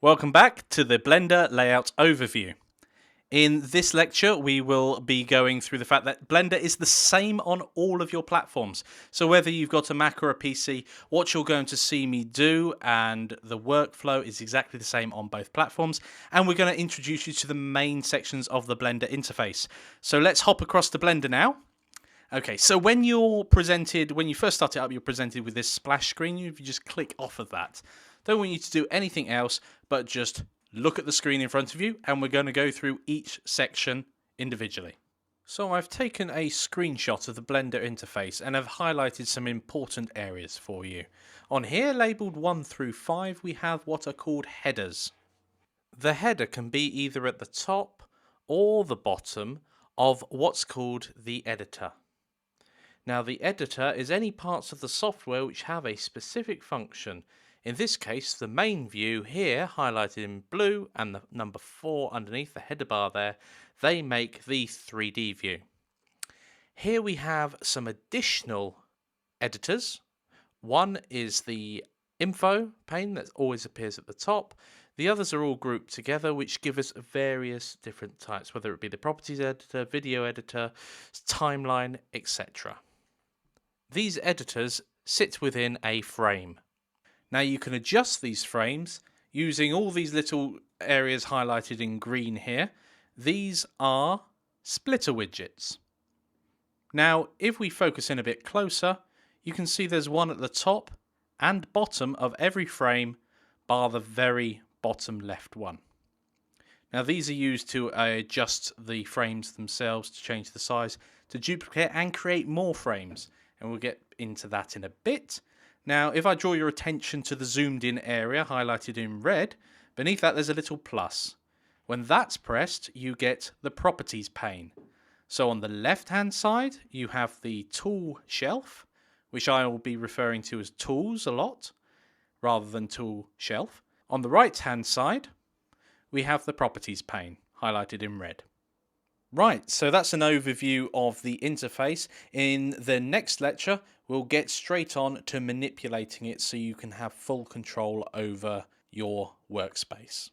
Welcome back to the Blender Layout Overview. In this lecture, we will be going through the fact that Blender is the same on all of your platforms. So whether you've got a Mac or a PC, what you're going to see me do and the workflow is exactly the same on both platforms. And we're going to introduce you to the main sections of the Blender interface. So let's hop across to Blender now. Okay, so when you first start it up, you're presented with this splash screen. You just click off of that. Don't want you to do anything else, but just look at the screen in front of you, and we're going to go through each section individually. So I've taken a screenshot of the Blender interface and have highlighted some important areas for you. On here, labelled 1 through 5, we have what are called headers. The header can be either at the top or the bottom of what's called the editor. Now, the editor is any parts of the software which have a specific function. In this case, the main view here, highlighted in blue, and the number 4 underneath the header bar there, they make the 3D view. Here we have some additional editors. One is the info pane that always appears at the top. The others are all grouped together, which give us various different types, whether it be the properties editor, video editor, timeline, etc. These editors sit within a frame. Now you can adjust these frames using all these little areas highlighted in green here. These are splitter widgets. Now if we focus in a bit closer, you can see there's one at the top and bottom of every frame, bar the very bottom left one. Now these are used to adjust the frames themselves, to change the size, to duplicate and create more frames. And we'll get into that in a bit. Now, if I draw your attention to the zoomed in area highlighted in red, beneath that there's a little plus. When that's pressed, you get the properties pane. So on the left hand side, you have the tool shelf, which I will be referring to as tools a lot, rather than tool shelf. On the right hand side, we have the properties pane highlighted in red. Right, so that's an overview of the interface. In the next lecture, we'll get straight on to manipulating it so you can have full control over your workspace.